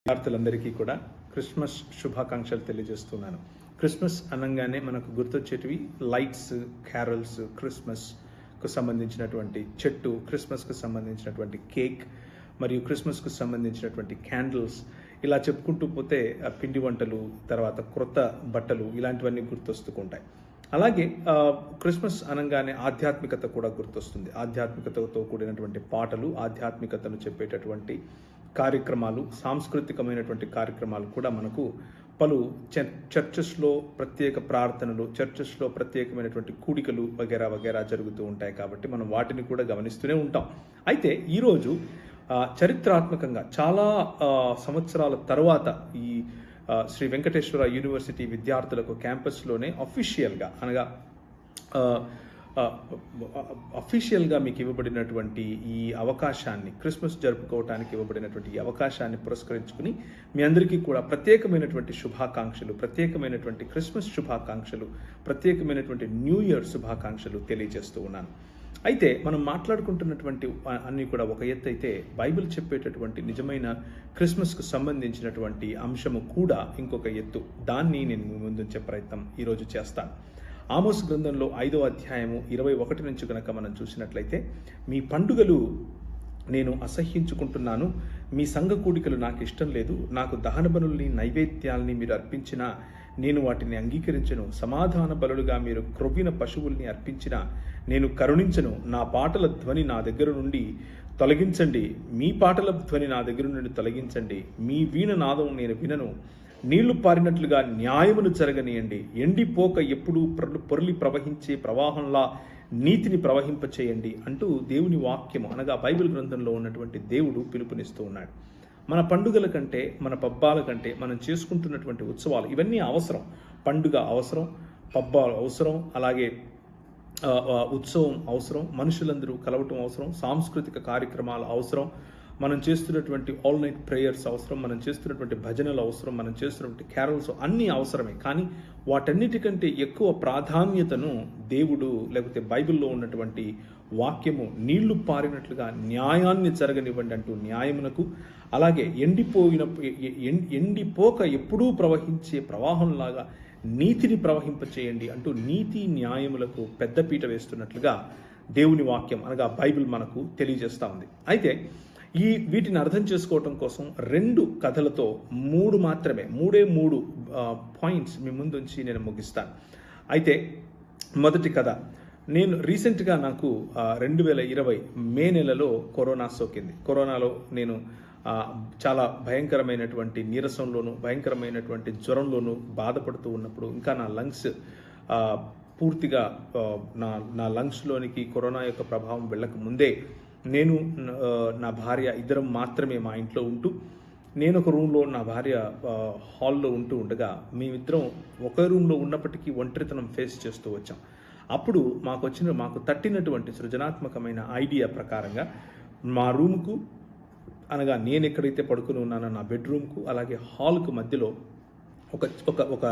విద్యార్థులందరికీ కూడా క్రిస్మస్ శుభాకాంక్షలు తెలియజేస్తున్నాను. క్రిస్మస్ అనగానే మనకు గుర్తొచ్చేటివి లైట్స్, క్యారల్స్, క్రిస్మస్కు సంబంధించినటువంటి చెట్టు, క్రిస్మస్కు సంబంధించినటువంటి కేక్ మరియు క్రిస్మస్కు సంబంధించినటువంటి క్యాండిల్స్, ఇలా చెప్పుకుంటూ పోతే పిండి వంటలు, తర్వాత క్రొత్త బట్టలు, ఇలాంటివన్నీ గుర్తొస్తుంటాయి. అలాగే క్రిస్మస్ అనగానే ఆధ్యాత్మికత కూడా గుర్తొస్తుంది. ఆధ్యాత్మికతతో కూడినటువంటి పాటలు, ఆధ్యాత్మికతను చెప్పేటటువంటి కార్యక్రమాలు, సాంస్కృతికమైనటువంటి కార్యక్రమాలు కూడా మనకు పలు చర్చెస్లో ప్రత్యేక ప్రార్థనలు, చర్చెస్లో ప్రత్యేకమైనటువంటి కూడికలు వగేరా వగేరా జరుగుతూ ఉంటాయి. కాబట్టి మనం వాటిని కూడా గమనిస్తూనే ఉంటాం. అయితే ఈరోజు చరిత్రాత్మకంగా చాలా సంవత్సరాల తర్వాత ఈ శ్రీ వెంకటేశ్వర యూనివర్సిటీ విద్యార్థులకు క్యాంపస్లోనే అఫీషియల్గా మీకు ఇవ్వబడినటువంటి ఈ అవకాశాన్ని, క్రిస్మస్ జరుపుకోవడానికి ఇవ్వబడినటువంటి ఈ అవకాశాన్ని పురస్కరించుకుని మీ అందరికీ కూడా ప్రత్యేకమైనటువంటి శుభాకాంక్షలు, ప్రత్యేకమైనటువంటి క్రిస్మస్ శుభాకాంక్షలు, ప్రత్యేకమైనటువంటి న్యూ ఇయర్ శుభాకాంక్షలు తెలియజేస్తూ ఉన్నాను. అయితే మనం మాట్లాడుకుంటున్నటువంటి అన్నీ కూడా ఒక ఎత్తు అయితే, బైబిల్ చెప్పేటటువంటి నిజమైన క్రిస్మస్కు సంబంధించినటువంటి అంశము కూడా ఇంకొక ఎత్తు. దాన్ని నేను మీ ముందుంచే ప్రయత్నం ఈరోజు చేస్తాను. ఆమోస్ గ్రంథంలో 5వ అధ్యాయము 21 నుంచి కనుక మనం చూసినట్లయితే, మీ పండుగలు నేను అసహ్యించుకుంటున్నాను, మీ సంఘ కూడికలు నాకు ఇష్టం లేదు, నాకు దహన బలుల్ని, నైవేద్యాల్ని మీరు అర్పించినా నేను వాటిని అంగీకరించను, సమాధాన బలులుగా మీరు క్రొవ్విన పశువుల్ని అర్పించినా నేను కరుణించను, నా పాటల ధ్వని నా దగ్గర నుండి తొలగించండి, మీ పాటల ధ్వని నా దగ్గర నుండి తొలగించండి, మీ వీణ నాదం నేను వినను, నీళ్లు పారినట్లుగా న్యాయమును జరగనీయండి, ఎండిపోక ఎప్పుడూ పొరలి ప్రవహించే ప్రవాహంలా నీతిని ప్రవహింపచేయండి అంటూ దేవుని వాక్యము అనగా బైబిల్ గ్రంథంలో ఉన్నటువంటి దేవుడు పిలుపునిస్తూ ఉన్నాడు. మన పండుగల కంటే, మన పబ్బాల కంటే మనం చేసుకుంటున్నటువంటి ఉత్సవాలు ఇవన్నీ అవసరం. పండుగ అవసరం, పబ్బాలు అవసరం, అలాగే ఉత్సవం అవసరం, మనుషులందరూ కలవటం అవసరం, సాంస్కృతిక కార్యక్రమాలు అవసరం, మనం చేస్తున్నటువంటి ఆల్ నైట్ ప్రేయర్స్ అవసరం, మనం చేస్తున్నటువంటి భజనలు అవసరం, మనం చేస్తున్నటువంటి క్యారల్స్ అన్నీ అవసరమే. కానీ వాటన్నిటికంటే ఎక్కువ ప్రాధాన్యతను దేవుడు, లేకపోతే బైబిల్లో ఉన్నటువంటి వాక్యము నీళ్లు పారినట్లుగా న్యాయాన్ని జరగనివ్వండి అంటూ న్యాయమునకు, అలాగే ఎండిపోక ఎప్పుడూ ప్రవహించే ప్రవాహంలాగా నీతిని ప్రవహింపచేయండి అంటూ నీతి న్యాయములకు పెద్దపీట వేస్తున్నట్లుగా దేవుని వాక్యం అనగా బైబిల్ మనకు తెలియజేస్తూ ఉంది. అయితే వీటిని అర్థం చేసుకోవటం కోసం 2 కథలతో మూడే మూడు పాయింట్స్ మీ ముందుంచి నేను ముగిస్తాను. అయితే మొదటి కథ, నేను రీసెంట్గా నాకు 2020 మే నెలలో కరోనా సోకింది. కరోనాలో నేను చాలా భయంకరమైనటువంటి నీరసంలోను, భయంకరమైనటువంటి జ్వరంలోను బాధపడుతూ ఉన్నప్పుడు, ఇంకా నా లంగ్స్ పూర్తిగా నా లంగ్స్లోనికి కరోనా యొక్క ప్రభావం వెళ్ళక ముందే నేను, నా భార్య ఇద్దరం మాత్రమే మా ఇంట్లో ఉంటూ, నేను ఒక రూమ్లో, నా భార్య హాల్లో ఉంటూ ఉండగా మేమిద్దరం ఒక రూమ్లో ఉన్నప్పటికీ ఒంటరితనం ఫేస్ చేస్తూ వచ్చాం. అప్పుడు మాకు తట్టినటువంటి సృజనాత్మకమైన ఐడియా ప్రకారంగా మా రూమ్కు అనగా నేను ఎక్కడైతే పడుకుని ఉన్నానో నా బెడ్రూమ్కు అలాగే హాల్కు మధ్యలో ఒక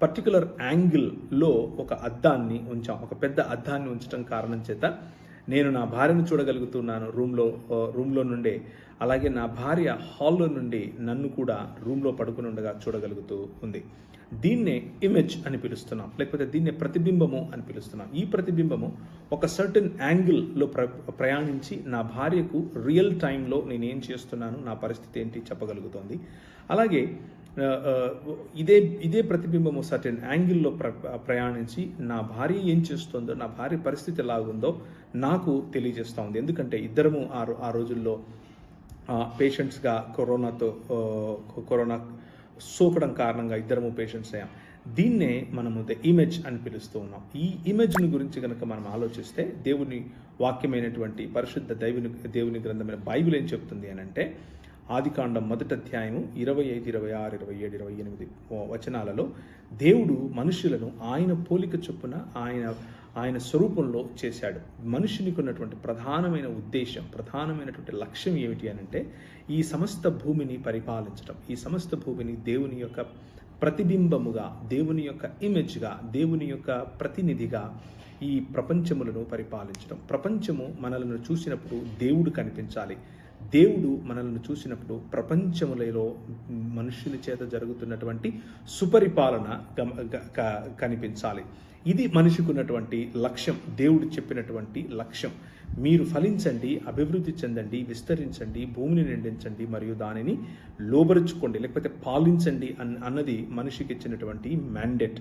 పర్టికులర్ యాంగిల్లో ఒక అద్దాన్ని ఉంచాం. ఒక పెద్ద అద్దాన్ని ఉంచడం కారణం చేత నేను నా భార్యను చూడగలుగుతున్నాను రూమ్లో నుండే, అలాగే నా భార్య హాల్లో నుండి నన్ను కూడా రూమ్లో పడుకుని ఉండగా చూడగలుగుతూ ఉంది. దీన్నే ఇమేజ్ అని పిలుస్తున్నాం, లేకపోతే దీన్నే ప్రతిబింబము అని పిలుస్తున్నాం. ఈ ప్రతిబింబము ఒక సర్టన్ యాంగిల్లో ప్రయాణించి నా భార్యకు రియల్ టైంలో నేనేం చేస్తున్నాను, నా పరిస్థితి ఏంటి చెప్పగలుగుతోంది. అలాగే ఇదే ప్రతిబింబము సర్టెన్ యాంగిల్లో ప్రయాణించి నా భార్య ఏం చేస్తుందో, నా భార్య పరిస్థితి ఎలాగుందో నాకు తెలియజేస్తూ ఉంది. ఎందుకంటే ఇద్దరము ఆ రోజుల్లో పేషెంట్స్గా కరోనా సోకడం కారణంగా ఇద్దరము పేషెంట్స్ అయ్యాం. దీన్నే మనము ద ఇమేజ్ అని పిలుస్తూ ఉన్నాం. ఈ ఇమేజ్ని గురించి కనుక మనం ఆలోచిస్తే, దేవుని వాక్యమైనటువంటి పరిశుద్ధ దేవుని గ్రంథమైన బైబిల్ ఏం చెప్తుంది అని అంటే, ఆదికాండం 1వ అధ్యాయము 25, 26, 27, 28 వచనాలలో దేవుడు మనుషులను ఆయన పోలిక చొప్పున ఆయన స్వరూపంలో చేశాడు. మనుషునికి ఉన్నటువంటి ప్రధానమైన ఉద్దేశం, ప్రధానమైనటువంటి లక్ష్యం ఏమిటి అని అంటే, ఈ సమస్త భూమిని పరిపాలించడం, ఈ సమస్త భూమిని దేవుని యొక్క ప్రతిబింబముగా, దేవుని యొక్క ఇమేజ్గా, దేవుని యొక్క ప్రతినిధిగా ఈ ప్రపంచములను పరిపాలించడం. ప్రపంచము మనలను చూసినప్పుడు దేవుడు కనిపించాలి, దేవుడు మనల్ని చూసినప్పుడు ప్రపంచములలో మనుషుల చేత జరుగుతున్నటువంటి సుపరిపాలన కనిపించాలి. ఇది మనిషికి ఉన్నటువంటి లక్ష్యం, దేవుడు చెప్పినటువంటి లక్ష్యం. మీరు ఫలించండి, అభివృద్ధి చెందండి, విస్తరించండి, భూమిని నిండించండి మరియు దానిని లోబరుచుకోండి, లేకపోతే పాలించండి అన్నది మనిషికి ఇచ్చినటువంటి మ్యాండేట్.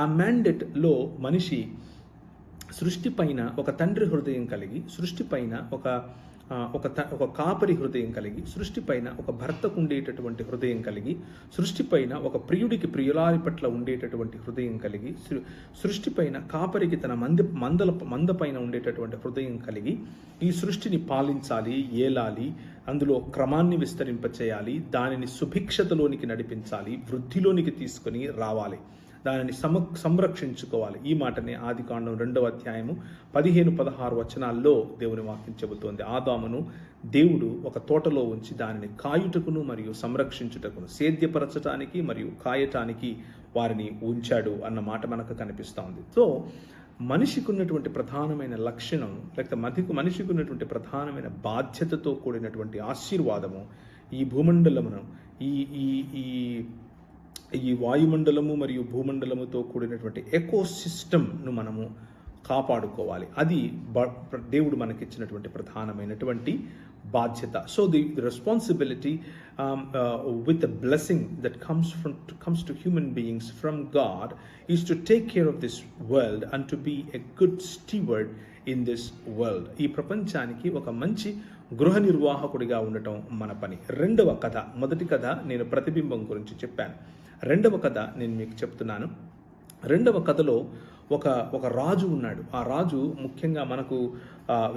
ఆ మ్యాండేట్లో మనిషి సృష్టి పైన ఒక తండ్రి హృదయం కలిగి, సృష్టి పైన ఒక కాపరి హృదయం కలిగి, సృష్టి పైన ఒక భర్తకు ఉండేటటువంటి హృదయం కలిగి, సృష్టి పైన ఒక ప్రియుడికి ప్రియులారి పట్ల ఉండేటటువంటి హృదయం కలిగి, సృష్టి పైన కాపరికి తన మంద పైన ఉండేటటువంటి హృదయం కలిగి ఈ సృష్టిని పాలించాలి, ఏలాలి, అందులో క్రమాన్ని విస్తరింపచేయాలి, దానిని సుభిక్షతలోనికి నడిపించాలి, వృద్ధిలోనికి తీసుకొని రావాలి, దానిని సంరక్షించుకోవాలి. ఈ మాటనే ఆదికాండం 2వ అధ్యాయము 15-16 వచనాల్లో దేవుని వాక్యం చెబుతోంది. ఆదామును దేవుడు ఒక తోటలో ఉంచి దానిని కాయుటకును మరియు సంరక్షించుటకును, సేద్యపరచటానికి మరియు కాయటానికి వారిని ఉంచాడు అన్న మాట మనకు కనిపిస్తూ ఉంది. సో మనిషికి ఉన్నటువంటి ప్రధానమైన లక్షణం, లేకపోతే మనిషికి ఉన్నటువంటి ప్రధానమైన బాధ్యతతో కూడినటువంటి ఆశీర్వాదము ఈ భూమండలమును ఈ వాయుమండలము మరియు భూమండలముతో కూడినటువంటి ఎకోసిస్టమ్ను మనము కాపాడుకోవాలి. అది దేవుడు మనకిచ్చినటువంటి ప్రధానమైనటువంటి బాధ్యత. So the responsibility with the blessing that comes to human beings from God is to take care of this world and to be a good steward in this world. ఈ ప్రపంచానికి ఒక మంచి గృహ నిర్వాహకుడిగా ఉండటం మన పని. రెండవ కథ, మొదటి కథ నేను ప్రతిబింబం గురించి చెప్పాను. రెండవ కథ నేను మీకు చెప్తున్నాను. రెండవ కథలో ఒక రాజు ఉన్నాడు. ఆ రాజు ముఖ్యంగా మనకు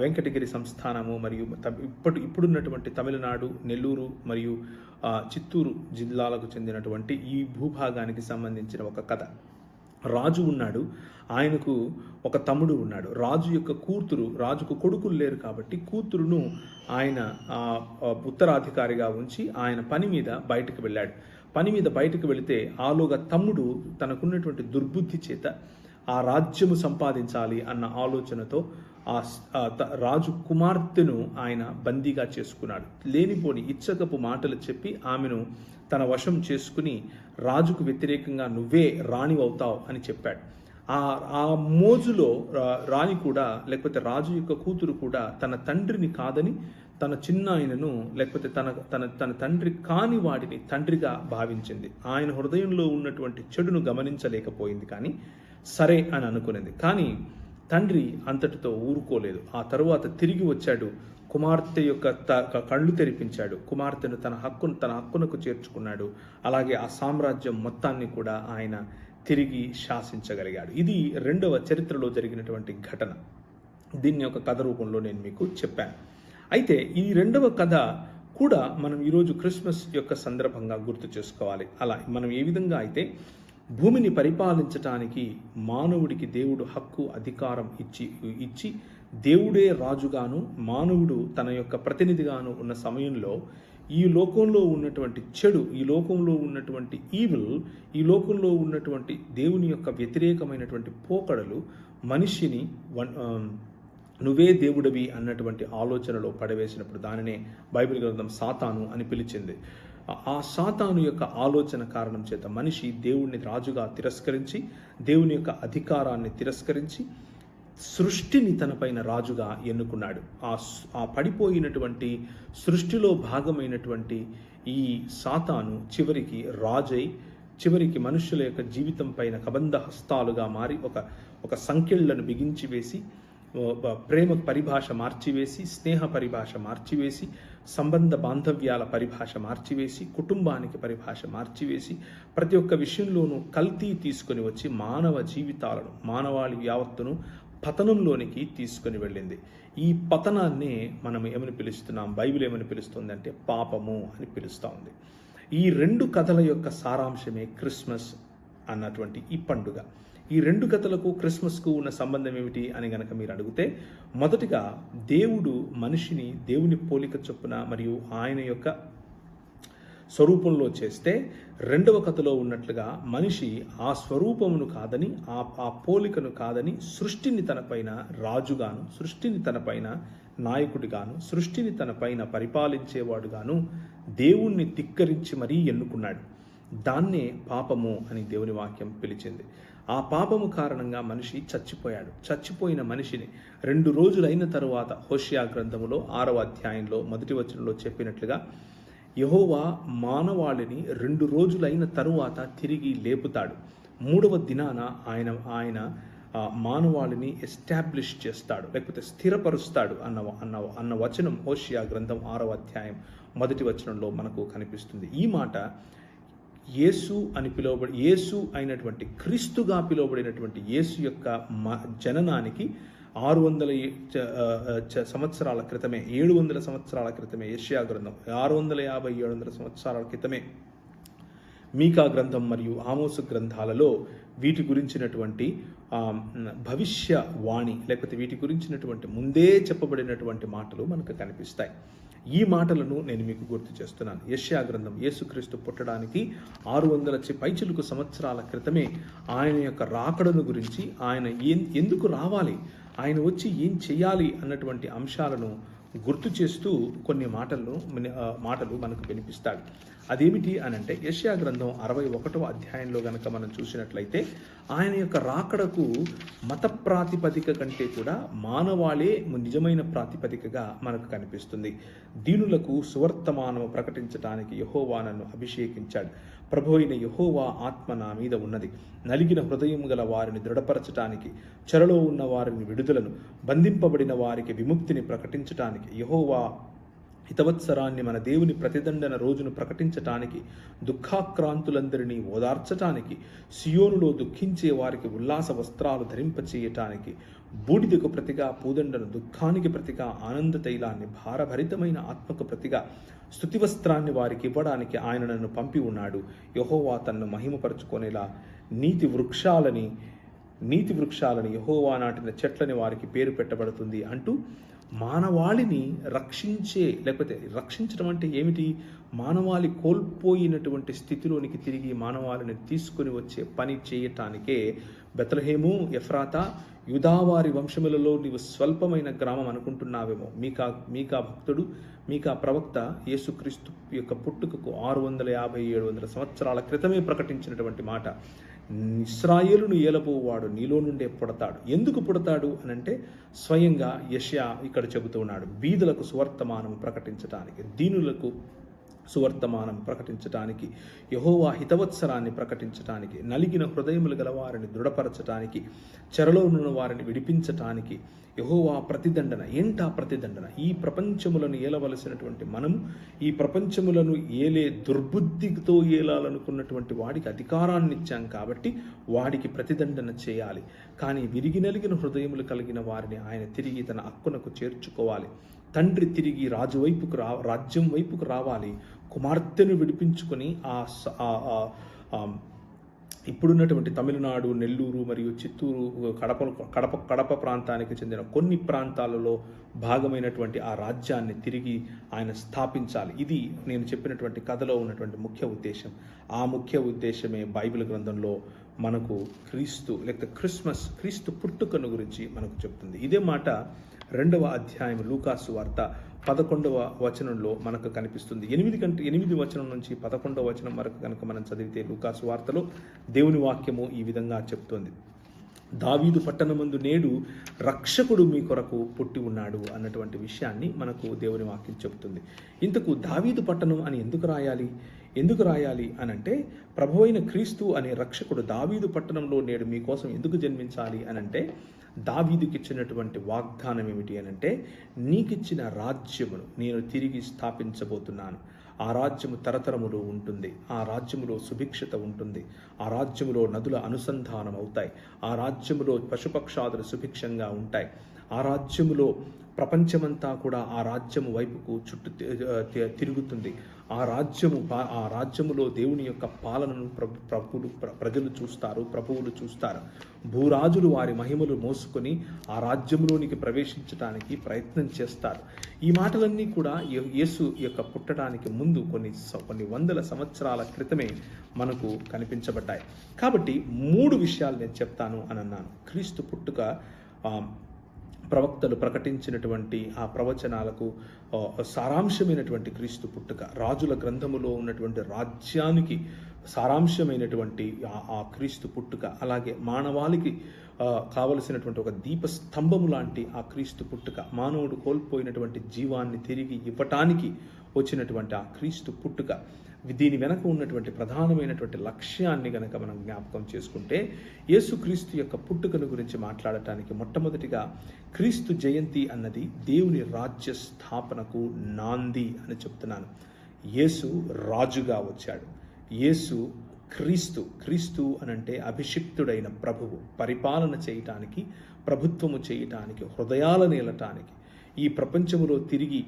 వెంకటగిరి సంస్థానము మరియు ఇప్పుడున్నటువంటి తమిళనాడు, నెల్లూరు మరియు చిత్తూరు జిల్లాలకు చెందినటువంటి ఈ భూభాగానికి సంబంధించిన ఒక కథ. రాజు ఉన్నాడు, ఆయనకు ఒక తమ్ముడు ఉన్నాడు. రాజు యొక్క కూతురు, రాజుకు కొడుకులు లేరు కాబట్టి కూతురును ఆయన ఉత్తరాధికారిగా ఉంచి ఆయన పని మీద బయటకు వెళ్ళాడు. పని మీద బయటకు వెళితే ఆలోగా తమ్ముడు తనకున్నటువంటి దుర్బుద్ధి చేత ఆ రాజ్యము సంపాదించాలి అన్న ఆలోచనతో రాజు కుమార్తెను ఆయన బందీగా చేసుకున్నాడు. లేనిపోని ఇచ్చకపు మాటలు చెప్పి ఆమెను తన వశం చేసుకుని రాజుకు వ్యతిరేకంగా నువ్వే రాణి అవుతావు అని చెప్పాడు. ఆ మోజులో రాణి కూడా, లేకపోతే రాజు యొక్క కూతురు కూడా తన తండ్రిని కాదని తన చిన్నాయనను, లేకపోతే తన తండ్రి కాని వాడిని తండ్రిగా భావించింది. ఆయన హృదయంలో ఉన్నటువంటి చెడును గమనించలేకపోయింది, కానీ సరే అని అనుకునేది. కానీ తండ్రి అంతటితో ఊరుకోలేదు. ఆ తరువాత తిరిగి వచ్చాడు, కుమార్తె యొక్క కళ్ళు తెరిపించాడు, కుమార్తెను తన హక్కునకు చేర్చుకున్నాడు. అలాగే ఆ సామ్రాజ్యం మొత్తాన్ని కూడా ఆయన తిరిగి శాసించగలిగాడు. ఇది రెండవ చరిత్రలో జరిగినటువంటి ఘటన. దీన్ని ఒక కథ రూపంలో నేను మీకు చెప్పాను. అయితే ఈ రెండవ కథ కూడా మనం ఈరోజు క్రిస్మస్ యొక్క సందర్భంగా గుర్తు చేసుకోవాలి. అలా మనం ఏ విధంగా అయితే భూమిని పరిపాలించటానికి మానవుడికి దేవుడు హక్కు అధికారం ఇచ్చి దేవుడే రాజుగాను మానవుడు తన యొక్క ప్రతినిధిగాను ఉన్న సమయంలో ఈ లోకంలో ఉన్నటువంటి చెడు, ఈ లోకంలో ఉన్నటువంటి ఈవిల్, ఈ లోకంలో ఉన్నటువంటి దేవుని యొక్క వ్యతిరేకమైనటువంటి పోకడలు మనిషిని నువ్వే దేవుడివి అన్నటువంటి ఆలోచనలో పడవేసినప్పుడు దానినే బైబిల్ గ్రంథం సాతాను అని పిలిచింది. ఆ సాతాను యొక్క ఆలోచన కారణం చేత మనిషి దేవుణ్ణి రాజుగా తిరస్కరించి, దేవుని యొక్క అధికారాన్ని తిరస్కరించి సృష్టిని తనపైన రాజుగా ఎన్నుకున్నాడు. ఆ పడిపోయినటువంటి సృష్టిలో భాగమైనటువంటి ఈ సాతాను చివరికి మనుషుల యొక్క జీవితం పైన కబంధ హస్తాలుగా మారి ఒక సంకెళ్లను బిగించి వేసి, ప్రేమ పరిభాష మార్చివేసి, స్నేహ పరిభాష మార్చివేసి, సంబంధ బాంధవ్యాల పరిభాష మార్చివేసి, కుటుంబానికి పరిభాష మార్చివేసి, ప్రతి ఒక్క విషయంలోనూ కల్తీ తీసుకొని వచ్చి మానవ జీవితాలను, మానవాళి యావత్తును పతనంలోనికి తీసుకొని వెళ్ళింది. ఈ పతనాన్నే మనం ఏమని పిలుస్తున్నాం, బైబిల్ ఏమని పిలుస్తుంది అంటే పాపము అని పిలుస్తూ ఉంది. ఈ రెండు కథల యొక్క సారాంశమే క్రిస్మస్ అన్నటువంటి ఈ పండుగ. ఈ రెండు కథలకు క్రిస్మస్కు ఉన్న సంబంధం ఏమిటి అని గనక మీరు అడిగితే, మొదటిగా దేవుడు మనిషిని దేవుని పోలిక చొప్పున మరియు ఆయన యొక్క స్వరూపంలో చేస్తే, రెండవ కథలో ఉన్నట్లుగా మనిషి ఆ స్వరూపమును కాదని, ఆ పోలికను కాదని సృష్టిని తనపైన రాజుగాను, సృష్టిని తనపైన నాయకుడిగాను, సృష్టిని తన పైన పరిపాలించేవాడుగాను దేవుణ్ణి ధిక్కరించి మరీ ఎన్నుకున్నాడు. దాన్నే పాపము అని దేవుని వాక్యం పిలిచింది. ఆ పాపము కారణంగా మనిషి చచ్చిపోయాడు. చచ్చిపోయిన మనిషిని 2 రోజులైన తరువాత హోషేయ గ్రంథములో 6వ అధ్యాయంలో 1వ వచనంలో చెప్పినట్లుగా యెహోవా మానవాళిని 2 రోజులైన తరువాత తిరిగి లేపుతాడు. 3వ దినాన ఆయన మానవాళిని ఎస్టాబ్లిష్ చేస్తాడు, లేకపోతే స్థిరపరుస్తాడు అన్న వచనం హోషేయ గ్రంథం 6వ అధ్యాయం 1వ వచనంలో మనకు కనిపిస్తుంది. ఈ మాట యేసు అయినటువంటి క్రీస్తుగా పిలువబడినటువంటి యేసు యొక్క జననానికి 600 సంవత్సరాల క్రితమే, 700 సంవత్సరాల క్రితమే యెషయా గ్రంథం, 650-700 సంవత్సరాల క్రితమే మీకా గ్రంథం మరియు ఆమోసు గ్రంథాలలో వీటి గురించినటువంటి భవిష్యవాణి, లేకపోతే వీటి గురించినటువంటి ముందే చెప్పబడినటువంటి మాటలు మనకు కనిపిస్తాయి. ఈ మాటలను నేను మీకు గుర్తు చేస్తున్నాను. యెషయా గ్రంథం యేసుక్రీస్తు పుట్టడానికి 600 పైచిలుకు సంవత్సరాల క్రితమే ఆయన యొక్క రాకడను గురించి, ఆయన ఎందుకు రావాలి, ఆయన వచ్చి ఏం చేయాలి అన్నటువంటి అంశాలను గుర్తు చేస్తూ కొన్ని మాటలు మనకు వినిపిస్తాడు. అదేమిటి అనంటే యెషయా గ్రంథం 61వ అధ్యాయంలో గనక మనం చూసినట్లయితే ఆయన యొక్క రాకడకు మత ప్రాతిపదిక కంటే కూడా మానవాళే నిజమైన ప్రాతిపదికగా మనకు కనిపిస్తుంది. దీనులకు సువర్తమానము ప్రకటించడానికి యెహోవా నన్ను అభిషేకించాడు. ప్రభు అయిన యెహోవా ఆత్మ నా మీద ఉన్నది. నలిగిన హృదయం గల వారిని దృఢపరచటానికి, చెరలో ఉన్న వారిని విడుదలను, బంధింపబడిన వారికి విముక్తిని ప్రకటించటానికి, యెహోవా హితవత్సరాన్ని మన దేవుని ప్రతిదండన రోజును ప్రకటించటానికి, దుఃఖాక్రాంతులందరినీ ఓదార్చటానికి, సియోనులో దుఃఖించే వారికి ఉల్లాస వస్త్రాలు ధరింపచేయటానికి, బూడిదకు ప్రతిగా పూదండను, దుఃఖానికి ప్రతిగా ఆనంద తైలాన్ని, భారభరితమైన ఆత్మకు ప్రతిగా స్తుతి వస్త్రాన్ని వారికి ఇవ్వడానికి ఆయన నన్ను పంపి ఉన్నాడు. యెహోవా తన్ను మహిమపరచుకునేలా నీతి వృక్షాలని యెహోవా నాటిన చెట్లని వారికి పేరు పెట్టబడుతుంది అంటూ మానవాళిని రక్షించడం అంటే ఏమిటి? మానవాళి కోల్పోయినటువంటి స్థితిలోనికి తిరిగి మానవాళిని తీసుకుని వచ్చే పని చేయటానికే బెత్లెహేము, ఎఫ్రాతా, యూదావారి వంశములలో నీవు స్వల్పమైన గ్రామం అనుకుంటున్నావేమో. మీకా ప్రవక్త యేసుక్రీస్తు యొక్క పుట్టుకకు 650-700 సంవత్సరాల క్రితమే ప్రకటించినటువంటి మాట. ఇశ్రాయేలును ఏలబోవాడు నీలో నుండే పుడతాడు. ఎందుకు పుడతాడు అనంటే స్వయంగా యెషయా ఇక్కడ చెబుతూ ఉన్నాడు. బీదలకు సువర్తమానం ప్రకటించటానికి, దీనులకు సువర్తమానం ప్రకటించటానికి, యెహోవా హితవత్సరాన్ని ప్రకటించటానికి, నలిగిన హృదయములు గల వారిని దృఢపరచటానికి, చెరలో ఉన్న వారిని విడిపించటానికి, యెహోవా ప్రతిదండన. ఏంటా ప్రతిదండన? ఈ ప్రపంచములను ఏలవలసినటువంటి మనము ఈ ప్రపంచములను ఏలే దుర్బుద్ధితో ఏలాలనుకున్నటువంటి వాడికి అధికారాన్ని ఇచ్చాం కాబట్టి వాడికి ప్రతిదండన చేయాలి. కానీ విరిగి నలిగిన హృదయములు కలిగిన వారిని ఆయన తిరిగి తన హక్కునకు చేర్చుకోవాలి. తండ్రి తిరిగి రాజ్యం వైపుకు రావాలి. కుమార్తెను విడిపించుకొని ఇప్పుడున్నటువంటి తమిళనాడు, నెల్లూరు మరియు చిత్తూరు, కడప ప్రాంతానికి చెందిన కొన్ని ప్రాంతాలలో భాగమైనటువంటి ఆ రాజ్యాన్ని తిరిగి ఆయన స్థాపించాలి. ఇది నేను చెప్పినటువంటి కథలో ఉన్నటువంటి ముఖ్య ఉద్దేశం. ఆ ముఖ్య ఉద్దేశమే బైబిల్ గ్రంథంలో మనకు క్రీస్తు పుట్టుకను గురించి మనకు చెప్తుంది. ఇదే మాట 2వ అధ్యాయం లూకాసు వార్త 11వ వచనంలో మనకు కనిపిస్తుంది. 8 వచనం నుంచి 11వ వచనం వరకు కనుక మనం చదివితే లూకాసు వార్తలో దేవుని వాక్యము ఈ విధంగా చెప్తోంది. దావీదు పట్టణమందు నేడు రక్షకుడు మీ కొరకు పుట్టి ఉన్నాడు అన్నటువంటి విషయాన్ని మనకు దేవుని వాక్యం చెబుతుంది. ఇంతకు దావీదు పట్టణం అని ఎందుకు రాయాలి అనంటే ప్రభువైన క్రీస్తు అనే రక్షకుడు దావీదు పట్టణంలో నేడు మీకోసం ఎందుకు జన్మించాలి అనంటే దావీదుకిచ్చినటువంటి వాగ్దానం ఏమిటి అనంటే, నీకిచ్చిన రాజ్యమును నేను తిరిగి స్థాపించబోతున్నాను. ఆ రాజ్యము తరతరములు ఉంటుంది. ఆ రాజ్యములో సుభిక్షత ఉంటుంది. ఆ రాజ్యములో నదుల అనుసంధానం అవుతాయి. ఆ రాజ్యములో పశుపక్షాదులు సుభిక్షంగా ఉంటాయి. ఆ రాజ్యములో ప్రపంచమంతా కూడా ఆ రాజ్యము వైపుకు చుట్టూ తిరుగుతుంది. ఆ రాజ్యములో దేవుని యొక్క పాలనను ప్రజలు చూస్తారు, ప్రభువులు చూస్తారు. భూరాజులు వారి మహిమలు మోసుకొని ఆ రాజ్యంలోనికి ప్రవేశించడానికి ప్రయత్నం చేస్తారు. ఈ మాటలన్నీ కూడా యేసు యొక్క పుట్టడానికి ముందు కొన్ని వందల సంవత్సరాల క్రితమే మనకు కనిపించబడ్డాయి. కాబట్టి 3 విషయాలు నేను చెప్తాను అని అన్నాను. క్రీస్తు పుట్టుక ప్రవక్తలు ప్రకటించినటువంటి ఆ ప్రవచనాలకు సారాంశమైనటువంటి క్రీస్తు పుట్టుక, రాజుల గ్రంథములో ఉన్నటువంటి రాజ్యానికి సారాంశమైనటువంటి ఆ క్రీస్తు పుట్టుక, అలాగే మానవాళికి కావలసినటువంటి ఒక దీపస్తంభము లాంటి ఆ క్రీస్తు పుట్టుక, మానవుడు కోల్పోయినటువంటి జీవాన్ని తిరిగి ఇవ్వటానికి వచ్చినటువంటి ఆ క్రీస్తు పుట్టుక, దీని వెనక ఉన్నటువంటి ప్రధానమైనటువంటి లక్ష్యాన్ని గనక మనం జ్ఞాపకం చేసుకుంటే, యేసుక్రీస్తు యొక్క పుట్టుకను గురించి మాట్లాడటానికి మొట్టమొదటిగా క్రీస్తు జయంతి అన్నది దేవుని రాజ్య స్థాపనకు నాంది అని చెప్తున్నాను. యేసు రాజుగా వచ్చాడు. యేసు క్రీస్తు అనంటే అభిషిక్తుడైన ప్రభువు, పరిపాలన చేయటానికి, ప్రభుత్వము చేయటానికి, హృదయాలను ఏలటానికి, ఈ ప్రపంచములో తిరిగి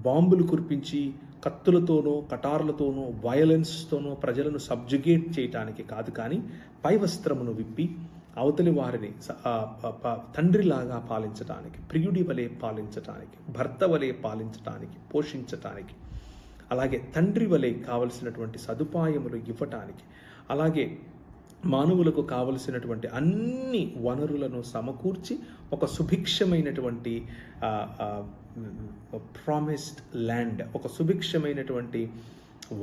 బాంబులు కురిపించి కత్తులతోనో కటార్లతోనో వయలెన్స్తోనో ప్రజలను సబ్జుగేట్ చేయటానికి కాదు, కానీ పై వస్త్రమును విప్పి అవతలి వారిని తండ్రిలాగా పాలించటానికి, ప్రియుడి వలె పాలించటానికి, భర్త వలె పాలించటానికి, పోషించటానికి, అలాగే తండ్రి వలె కావలసినటువంటి సదుపాయములు ఇవ్వటానికి, అలాగే మానవులకు కావలసినటువంటి అన్ని వనరులను సమకూర్చి ఒక సుభిక్షమైనటువంటి ప్రామిస్డ్ ల్యాండ్, ఒక సుభిక్షమైనటువంటి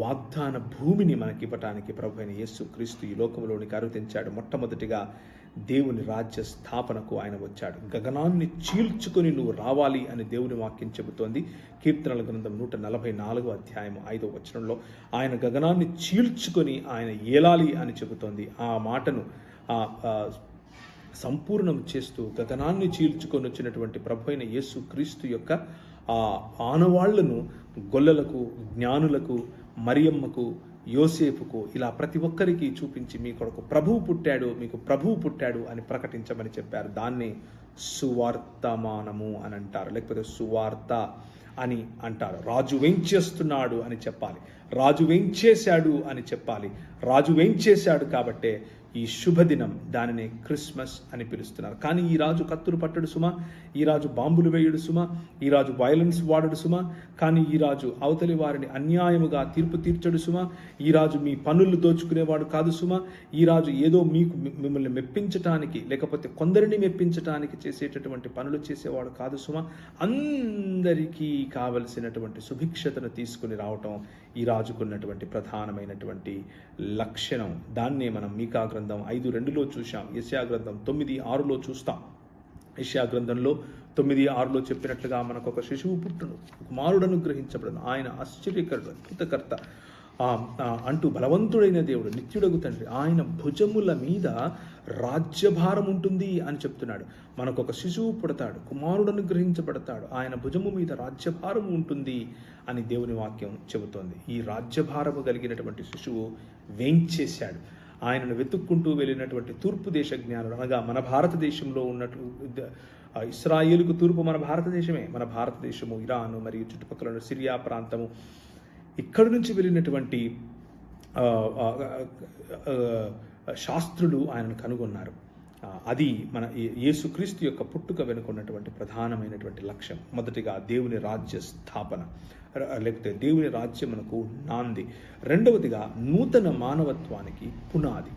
వాగ్దాన భూమిని మనకి ఇవ్వటానికి ప్రభువైన యేసుక్రీస్తు ఈ లోకంలోనికి అరుదించాడు. మొట్టమొదటిగా దేవుని రాజ్య స్థాపనకు ఆయన వచ్చాడు. గగనాన్ని చీల్చుకొని నువ్వు రావాలి అని దేవుని వాక్యం చెబుతోంది. కీర్తనల గ్రంథం 144 అధ్యాయం 5వ వచనంలో ఆయన గగనాన్ని చీల్చుకొని ఆయన ఏలాలి అని చెబుతోంది. ఆ మాటను సంపూర్ణం చేస్తూ గగనాన్ని చీల్చుకొని వచ్చినటువంటి ప్రభువైన యేసుక్రీస్తు యొక్క ఆ ఆనవాళ్లను గొల్లలకు, జ్ఞానులకు, మరియమ్మకు, యోసేపుకు, ఇలా ప్రతి ఒక్కరికి చూపించి మీ కొరకు ప్రభువు పుట్టాడు, మీకు ప్రభువు పుట్టాడు అని ప్రకటించమని చెప్పారు. దాన్ని సువార్తమానము అని అంటారు, లేకపోతే సువార్త అని అంటారు. రాజు వేంచేస్తున్నాడు అని చెప్పాలి, రాజు వేంచేశాడు అని చెప్పాలి. రాజు వేంచేశాడు కాబట్టే ఈ శుభదినం దానిని క్రిస్మస్ అని పిలుస్తున్నారు. కానీ ఈ రాజు కత్తులు పట్టడు సుమా, ఈ రాజు బాంబులు వేయడు సుమా, ఈ రాజు వైలెన్స్ వాడడు సుమా, కానీ ఈ రాజు అవతలి వారిని అన్యాయముగా తీర్పు తీర్చడు సుమా, ఈ రాజు మీ పన్నులు దోచుకునేవాడు కాదు సుమా, ఈ రాజు ఏదో మిమ్మల్ని మెప్పించటానికి లేకపోతే కొందరిని మెప్పించటానికి చేసేటటువంటి పనులు చేసేవాడు కాదు సుమా. అందరికీ కావలసినటువంటి సుభిక్షతను తీసుకుని రావటం ఈ రాజుకున్నటువంటి ప్రధానమైనటువంటి లక్షణం. దాన్నే మనం మీకా గ్రంథం 5:2లో చూసాం, యెషయా గ్రంథం 9:6లో చూస్తాం. యెషయా గ్రంథంలో 9:6లో చెప్పినట్లుగా మనకు ఒక శిశువు పుట్టును, కుమారుడు అనుగ్రహించబడును, ఆయన ఆశ్చర్యకరుడు, అద్భుతకర్త అంటూ బలవంతుడైన దేవుడు, నిత్యుడగు తండ్రి, ఆయన భుజముల మీద రాజ్యభారం ఉంటుంది అని చెప్తున్నాడు. మనకు ఒక శిశువు పుడతాడు, కుమారుడు అనుగ్రహించబడతాడు, ఆయన భుజము మీద రాజ్యభారం ఉంటుంది అని దేవుని వాక్యం చెబుతోంది. ఈ రాజ్యభారము కలిగినటువంటి శిశువు వేంచేశాడు. ఆయనను వెతుక్కుంటూ వెళ్ళినటువంటి తూర్పు దేశ జ్ఞానులు, అనగా మన భారతదేశంలో ఉన్నట్లు, ఇస్రాయేలుకు తూర్పు మన భారతదేశమే, మన భారతదేశము, ఇరాను మరియు చుట్టుపక్కల సిరియా ప్రాంతము, ఇక్కడి నుంచి వెళ్ళినటువంటి శాస్త్రులు ఆయనను కనుగొన్నారు. అది మన యేసుక్రీస్తు యొక్క పుట్టుక వెనుకున్నటువంటి ప్రధానమైనటువంటి లక్ష్యం. మొదటిగా దేవుని రాజ్య స్థాపన, లేకపోతే దేవుని రాజ్యమునకు నాంది. రెండవదిగా నూతన మానవత్వానికి పునాది.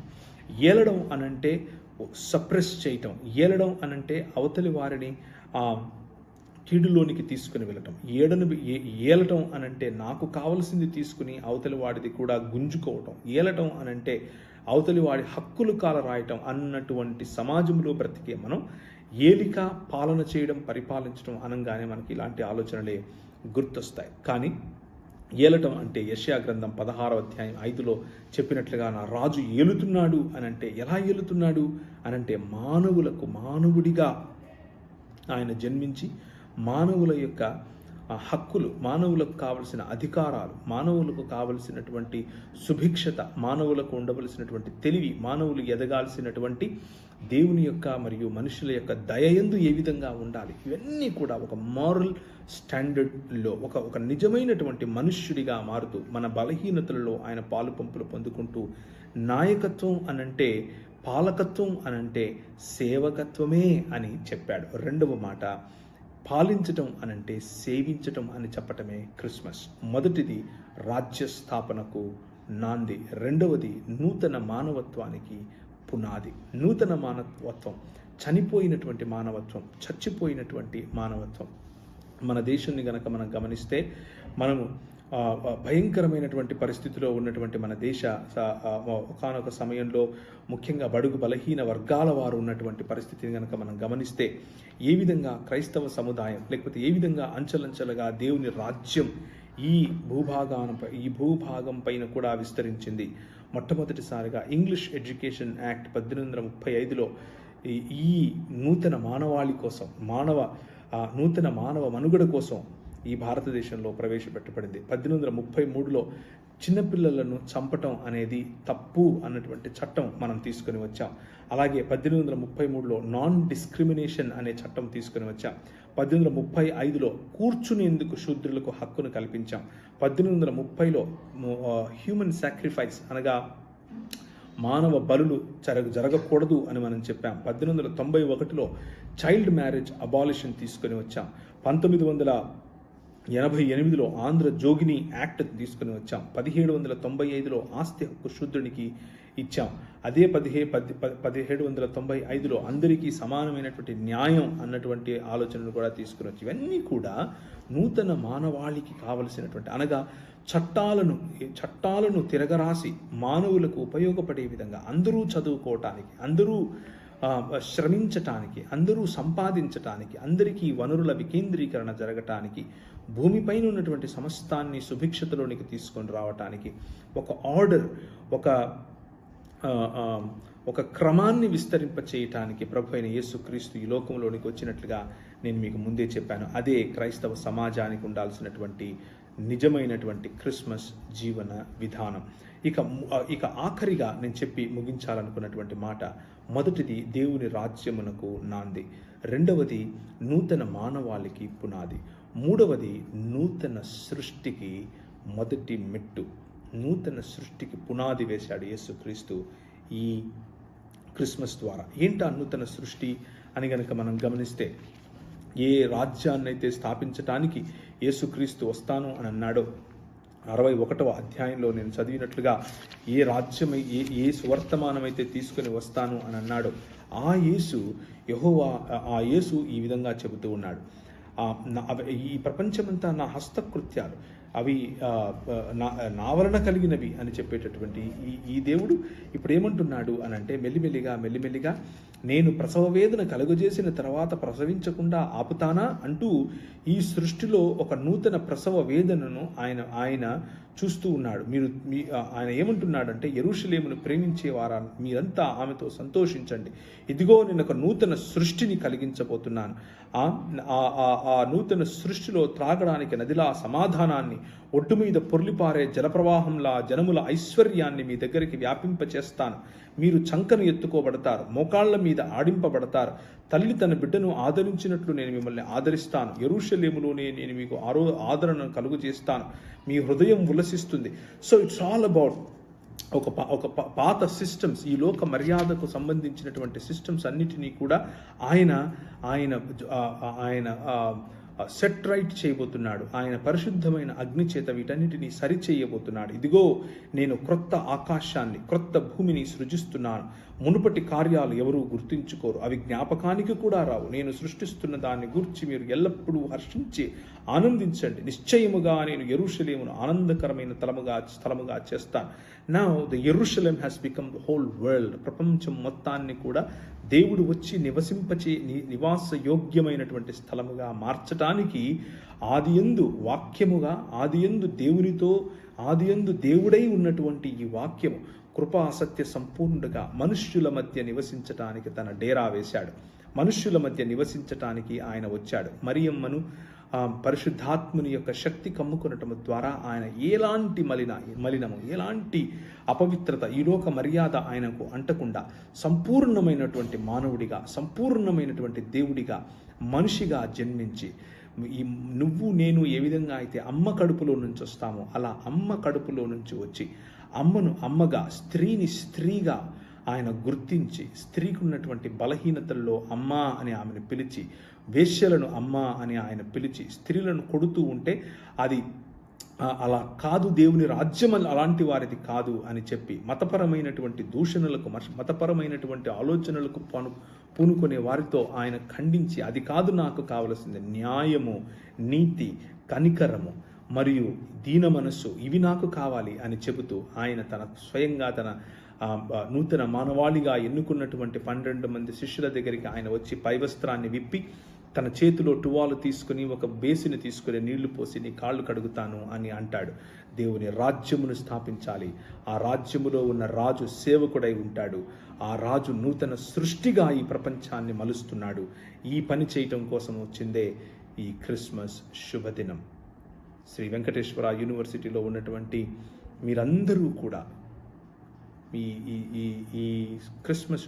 ఏలడం అనంటే సప్రెస్ చేయటం, ఏలడం అనంటే అవతలి వారిని కీడులోనికి తీసుకుని వెళ్ళటం. ఏలటం అనంటే నాకు కావలసింది తీసుకుని అవతలి వాడిది కూడా గుంజుకోవటం. ఏలటం అనంటే అవతలి వాడి హక్కులు కాల రాయటం అన్నటువంటి సమాజంలో బ్రతికే మనం ఏలిక, పాలన చేయడం, పరిపాలించడం అనగానే మనకి ఇలాంటి ఆలోచనలే గుర్తొస్తాయి. కానీ ఏలటం అంటే యెషయా గ్రంథం 16వ అధ్యాయం 5లో చెప్పినట్లుగా నా రాజు ఏలుతున్నాడు అనంటే ఎలా ఏలుతున్నాడు అనంటే మానవులకు మానవుడిగా ఆయన జన్మించి మానవుల యొక్క హక్కులు, మానవులకు కావలసిన అధికారాలు, మానవులకు కావలసినటువంటి సుభిక్షత, మానవులకు ఉండవలసినటువంటి తెలివి, మానవులు ఎదగాల్సినటువంటి దేవుని యొక్క మరియు మనుషుల యొక్క దయయందు ఏ విధంగా ఉండాలి, ఇవన్నీ కూడా ఒక మారల్ స్టాండర్డ్లో ఒక నిజమైనటువంటి మనుష్యుడిగా మారుతూ మన బలహీనతలలో ఆయన పాలు పంపులు పొందుకుంటూ, నాయకత్వం అనంటే, పాలకత్వం అనంటే సేవకత్వమే అని చెప్పాడు. రెండవ మాట పాలించటం అనంటే సేవించటం అని చెప్పటమే క్రిస్మస్. మొదటిది రాజ్య స్థాపనకు నాంది, రెండవది నూతన మానవత్వానికి పునాది. నూతన మానవత్వం, చనిపోయినటువంటి మానవత్వం, చచ్చిపోయినటువంటి మానవత్వం. మన దేశాన్ని గనక మనం గమనిస్తే మనము భయంకరమైనటువంటి పరిస్థితిలో ఉన్నటువంటి మన దేశ ఒకానొక సమయంలో ముఖ్యంగా బడుగు బలహీన వర్గాల వారు ఉన్నటువంటి పరిస్థితిని కనుక మనం గమనిస్తే ఏ విధంగా క్రైస్తవ సముదాయం లేకపోతే ఏ విధంగా అంచెలంచెలుగా దేవుని రాజ్యం ఈ భూభాగం పైన కూడా విస్తరించింది. మొట్టమొదటిసారిగా ఇంగ్లీష్ ఎడ్యుకేషన్ యాక్ట్ 1835లో ఈ నూతన మానవాళి కోసం నూతన మానవ మనుగడ కోసం ఈ భారతదేశంలో ప్రవేశపెట్టబడింది. 1833లో చిన్నపిల్లలను చంపటం అనేది తప్పు అన్నటువంటి చట్టం మనం తీసుకుని వచ్చాం. అలాగే 1833లో నాన్ డిస్క్రిమినేషన్ అనే చట్టం తీసుకుని వచ్చాం. 1835లో కూర్చునేందుకు శూద్రులకు హక్కును కల్పించాం. 1830లో హ్యూమన్ సాక్రిఫైస్ అనగా మానవ బలులు జరగకూడదు అని మనం చెప్పాం. 1891లో చైల్డ్ మ్యారేజ్ అబాలిషన్ తీసుకుని వచ్చాం. 1988లో ఆంధ్ర జోగిని యాక్ట్ తీసుకుని వచ్చాం. 1795లో ఆస్తి హక్కు శూద్రునికి ఇచ్చాం. అదే 1795లో అందరికీ సమానమైనటువంటి న్యాయం అన్నటువంటి ఆలోచనలు కూడా తీసుకుని వచ్చి ఇవన్నీ కూడా నూతన మానవాళికి కావలసినటువంటి అనగా చట్టాలను తిరగరాసి మానవులకు ఉపయోగపడే విధంగా అందరూ చదువుకోవటానికి, అందరూ శ్రమించటానికి, అందరూ సంపాదించటానికి, అందరికీ వనరుల వికేంద్రీకరణ జరగటానికి, భూమిపైన ఉన్నటువంటి సమస్తాన్ని సుభిక్షతలోనికి తీసుకొని రావటానికి ఒక ఆర్డర్, ఒక క్రమాన్ని విస్తరింప చేయటానికి ప్రభు అయిన యేసుక్రీస్తు ఈ లోకంలోనికి వచ్చినట్లుగా నేను మీకు ముందే చెప్పాను. అదే క్రైస్తవ సమాజానికి ఉండాల్సినటువంటి నిజమైనటువంటి క్రిస్మస్ జీవన విధానం. ఇక ఆఖరిగా నేను చెప్పి ముగించాలనుకున్నటువంటి మాట, మొదటిది దేవుని రాజ్యమునకు నాంది, రెండవది నూతన మానవాళికి పునాది, మూడవది నూతన సృష్టికి మొదటి మెట్టు. నూతన సృష్టికి పునాది వేశాడు యేసుక్రీస్తు ఈ క్రిస్మస్ ద్వారా. ఏంటా నూతన సృష్టి అని గనక మనం గమనిస్తే, ఏ రాజ్యాన్ని అయితే స్థాపించటానికి యేసుక్రీస్తు వస్తాను అని అన్నాడో 61వ అధ్యాయంలో నేను చదివినట్లుగా ఏ రాజ్యమై ఏ సువర్తమానమైతే తీసుకుని వస్తాను అని అన్నాడో ఆ యేసు ఈ విధంగా చెబుతూ ఉన్నాడు. ఈ ప్రపంచమంతా నా హస్తకృత్యాలు, అవి నా వలన కలిగినవి అని చెప్పేటటువంటి ఈ దేవుడు ఇప్పుడు ఏమంటున్నాడు అని అంటే, మెల్లిమెల్లిగా నేను ప్రసవ వేదన కలుగజేసిన తర్వాత ప్రసవించకుండా ఆపుతానా అంటూ ఈ సృష్టిలో ఒక నూతన ప్రసవ వేదనను ఆయన చూస్తూ ఉన్నాడు. ఆయన ఏమంటున్నాడంటే, యెరూషలేమును ప్రేమించేవారా మీరంతా ఆమెతో సంతోషించండి, ఇదిగో నేను ఒక నూతన సృష్టిని కలిగించబోతున్నాను. ఆ నూతన సృష్టిలో త్రాగడానికి నదిలా సమాధానాన్ని, ఒడ్డు మీద పొర్లిపారే జలప్రవాహంలా జనముల ఐశ్వర్యాన్ని మీ దగ్గరికి వ్యాపింపచేస్తాను. మీరు చంకను ఎత్తుకోబడతారు, మోకాళ్ల మీద ఆడింపబడతారు. తల్లి తన బిడ్డను ఆదరించినట్లు నేను మిమ్మల్ని ఆదరిస్తాను. యెరూషలేములోనే నేను మీకు ఆదరణను కలుగు చేస్తాను. మీ హృదయం ఉల్లసిస్తుంది. సో ఇట్స్ ఆల్ అబౌట్ ఒక పాత సిస్టమ్స్, ఈ లోక మర్యాదకు సంబంధించినటువంటి సిస్టమ్స్ అన్నిటినీ కూడా ఆయన సెట్ రైట్ చేయబోతున్నాడు. ఆయన పరిశుద్ధమైన అగ్ని చేత వీటన్నిటినీ సరిచేయబోతున్నాడు. ఇదిగో నేను క్రొత్త ఆకాశాన్ని, క్రొత్త భూమిని సృజిస్తున్నాను. మునుపటి కార్యాలు ఎవరూ గుర్తించుకోరు, అవి జ్ఞాపకానికి కూడా రావు. నేను సృష్టిస్తున్న దాన్ని గూర్చి మీరు ఎల్లప్పుడూ హర్షించి ఆనందించండి. నిశ్చయముగా నేను యెరూషలేమును ఆనందకరమైన స్థలముగా చేస్తాను. Now the Jerusalem has become the whole world. ప్రపంచం మొత్తాన్ని కూడా దేవుడు వచ్చి నివాస యోగ్యమైనటువంటి స్థలముగా మార్చటానికి ఆదియందు వాక్యముగా, ఆదియందు దేవునితో, ఆదియందు దేవుడై ఉన్నటువంటి ఈ వాక్యము కృపా సత్య సంపూర్ణుడుగా మనుష్యుల మధ్య నివసించటానికి తన డేరా వేశాడు. మనుష్యుల మధ్య నివసించటానికి ఆయన వచ్చాడు. మరియమ్మను పరిశుద్ధాత్ముని యొక్క శక్తి కమ్ముకొనటం ద్వారా ఆయన ఎలాంటి మలినము, ఎలాంటి అపవిత్రత, ఈ లోక మర్యాద ఆయనకు అంటకుండా సంపూర్ణమైనటువంటి మానవుడిగా, సంపూర్ణమైనటువంటి దేవుడిగా, మనిషిగా జన్మించి, నువ్వు నేను ఏ విధంగా అయితే అమ్మ కడుపులో నుంచి వస్తామో అలా అమ్మ కడుపులో నుంచి వచ్చి అమ్మను అమ్మగా, స్త్రీని స్త్రీగా ఆయన గుర్తించి, స్త్రీకి ఉన్నటువంటి బలహీనతల్లో అమ్మా అని ఆమెను పిలిచి, వేశ్యలను అమ్మా అని ఆయన పిలిచి, స్త్రీలను కొడుతూ ఉంటే అది అలా కాదు, దేవుని రాజ్యం అలాంటి వారిది కాదు అని చెప్పి మతపరమైనటువంటి దూషణలకు, మతపరమైనటువంటి ఆలోచనలకు పూనుకునే వారితో ఆయన ఖండించి, అది కాదు నాకు కావలసింది, న్యాయము, నీతి, కనికరము మరియు దీన మనస్సు, ఇవి నాకు కావాలి అని చెబుతూ ఆయన స్వయంగా తన నూతన మానవాళిగా ఎన్నుకున్నటువంటి 12 మంది శిష్యుల దగ్గరికి ఆయన వచ్చి పైవస్త్రాన్ని విప్పి తన చేతిలో టువాలు తీసుకుని ఒక బేసిని తీసుకుని నీళ్లు పోసి నీ కాళ్ళు కడుగుతాను అని అంటాడు. దేవుని రాజ్యమును స్థాపించాలి. ఆ రాజ్యములో ఉన్న రాజు సేవకుడై ఉంటాడు. ఆ రాజు నూతన సృష్టిగా ఈ ప్రపంచాన్ని మలుస్తున్నాడు. ఈ పని చేయటం కోసం వచ్చిందే ఈ క్రిస్మస్ శుభదినం. శ్రీ వెంకటేశ్వర యూనివర్సిటీలో ఉన్నటువంటి మీరందరూ కూడా ఈ క్రిస్మస్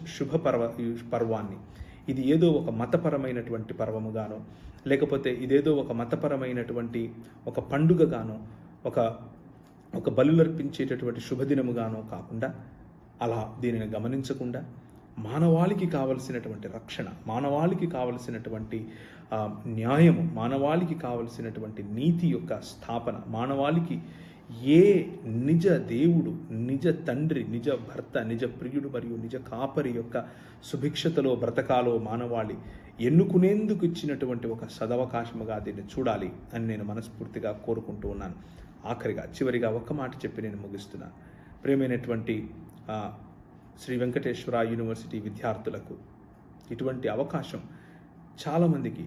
పర్వాన్ని ఇది ఏదో ఒక మతపరమైనటువంటి పర్వముగానో, లేకపోతే ఇదేదో ఒక మతపరమైనటువంటి ఒక పండుగగానో, ఒక బలులర్పించేటటువంటి శుభదినముగానో కాకుండా, అలా దీనిని గమనించకుండా మానవాళికి కావలసినటువంటి రక్షణ, మానవాళికి కావలసినటువంటి న్యాయము, మానవాళికి కావలసినటువంటి నీతి యొక్క స్థాపన, మానవాళికి ఏ నిజ దేవుడు, నిజ తండ్రి, నిజ భర్త, నిజ ప్రియుడు మరియు నిజ కాపరి యొక్క సుభిక్షతలో బ్రతకాలో మానవాళి ఎన్నుకునేందుకు ఇచ్చినటువంటి ఒక సదవకాశముగా దీన్ని చూడాలి అని నేను మనస్ఫూర్తిగా కోరుకుంటూ ఉన్నాను. చివరిగా ఒక్క మాట చెప్పి నేను ముగిస్తున్నాను. ప్రియమైనటువంటి శ్రీ వెంకటేశ్వర యూనివర్సిటీ విద్యార్థులకు ఇటువంటి అవకాశం చాలామందికి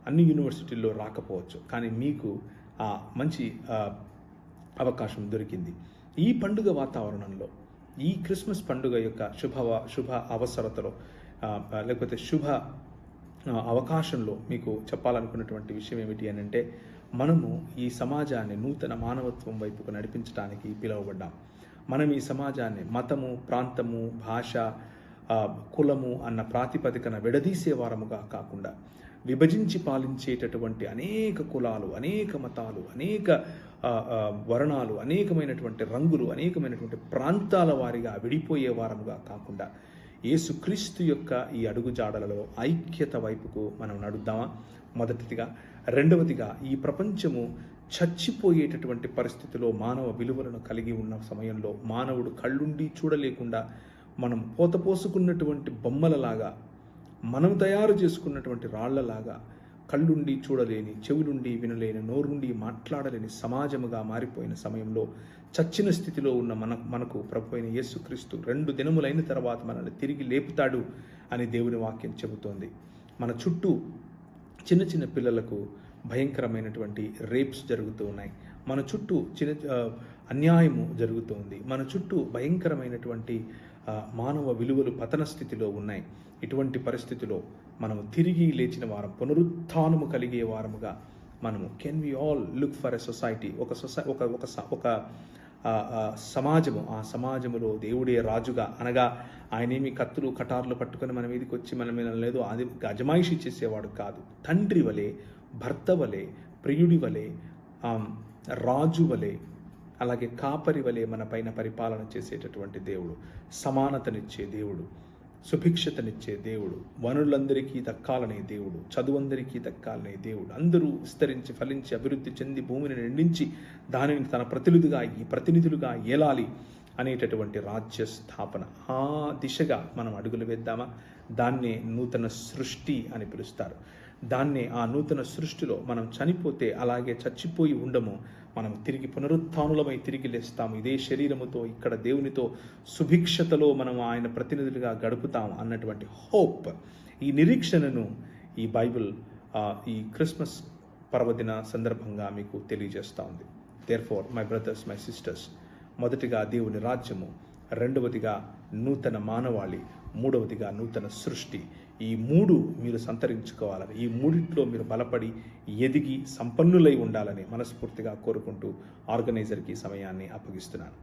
అన్ని యూనివర్సిటీల్లో రాకపోవచ్చు, కానీ మీకు మంచి అవకాశం దొరికింది. ఈ పండుగ వాతావరణంలో, ఈ క్రిస్మస్ పండుగ యొక్క శుభ అవసరతలో, లేకపోతే శుభ అవకాశంలో మీకు చెప్పాలనుకున్నటువంటి విషయం ఏమిటి అని అంటే, మనము ఈ సమాజాన్ని నూతన మానవత్వం వైపుకు నడిపించడానికి పిలువబడ్డాం. మనం ఈ సమాజాన్ని మతము, ప్రాంతము, భాష, కులము అన్న ప్రాతిపదికన విడదీసే వారముగా కాకుండా, విభజించి పాలించేటటువంటి అనేక కులాలు, అనేక మతాలు, అనేక వర్ణాలు, అనేకమైనటువంటి రంగులు, అనేకమైనటువంటి ప్రాంతాల వారిగా విడిపోయే వారముగా కాకుండా, యేసుక్రీస్తు యొక్క ఈ అడుగుజాడలలో ఐక్యత వైపుకు మనం నడుద్దామా? మొదటిదిగా. రెండవదిగా, ఈ ప్రపంచము చచ్చిపోయేటటువంటి పరిస్థితిలో మానవ విలువలను కలిగి ఉన్న సమయంలో మానవుడు కళ్ళుండి చూడలేకుండా మనం పోతపోసుకున్నటువంటి బొమ్మలలాగా, మనం తయారు చేసుకున్నటువంటి రాళ్లలాగా, కళ్ళుండి చూడలేని, చెవులుండి వినలేని, నోరుండి మాట్లాడలేని సమాజముగా మారిపోయిన సమయంలో, చచ్చిన స్థితిలో ఉన్న మనకు ప్రభు అయిన యేసుక్రీస్తు 2 దినములైన తర్వాత మనల్ని తిరిగి లేపుతాడు అని దేవుని వాక్యం చెబుతోంది. మన చుట్టూ చిన్న చిన్న పిల్లలకు భయంకరమైనటువంటి రేప్స్ జరుగుతూ ఉన్నాయి. మన చుట్టూ అన్యాయము జరుగుతోంది. మన చుట్టూ భయంకరమైనటువంటి మానవ విలువలు పతన స్థితిలో ఉన్నాయి. ఇటువంటి పరిస్థితిలో మనము తిరిగి లేచిన వారం, పునరుత్థానము కలిగే వారముగా మనము can we all look for a society, ఒక సమాజము, ఆ సమాజములో దేవుడే రాజుగా, అనగా ఆయనేమి కత్తులు కటార్లు పట్టుకొని మన మీదకి వచ్చి మన మీద లేదు, అది అజమాయిషి చేసేవాడు కాదు. తండ్రి వలె, భర్త వలె, ప్రియుడి వలె, రాజు వలె, అలాగే కాపరి వలె మన పైన పరిపాలన చేసేటటువంటి దేవుడు, సమానతనిచ్చే దేవుడు, సుభిక్షతనిచ్చే దేవుడు, వనులందరికీ దక్కాలనే దేవుడు, చదువందరికీ దక్కాలనే దేవుడు, అందరూ విస్తరించి ఫలించి అభివృద్ధి చెంది భూమిని నిండించి దానిని తన ప్రతినిధులుగా ఏలాలి అనేటటువంటి రాజ్య స్థాపన, ఆ దిశగా మనం అడుగులు వేద్దామా? దాన్నే నూతన సృష్టి అని పిలుస్తారు. దాన్నే, ఆ నూతన సృష్టిలో మనం చనిపోతే అలాగే చచ్చిపోయి ఉండము, మనం తిరిగి పునరుత్థానులమై తిరిగి లేస్తాము. ఇదే శరీరముతో ఇక్కడ దేవునితో సుభిక్షతలో మనం ఆయన ప్రతినిధులుగా గడుపుతాం అన్నటువంటి హోప్, ఈ నిరీక్షణను ఈ బైబిల్ ఈ క్రిస్మస్ పర్వదిన సందర్భంగా మీకు తెలియజేస్తూ ఉంది. Therefore my brothers, my sisters, మొదటిగా దేవుని రాజ్యము, రెండవదిగా నూతన మానవాళి, మూడవదిగా నూతన సృష్టి. ఈ 3 మీరు సంతరించుకోవాలని, ఈ 3 మీరు బలపడి ఎదిగి సంపన్నులై ఉండాలని మనస్ఫూర్తిగా కోరుకుంటూ ఆర్గనైజర్కి సమయాన్ని అప్పగిస్తున్నాను.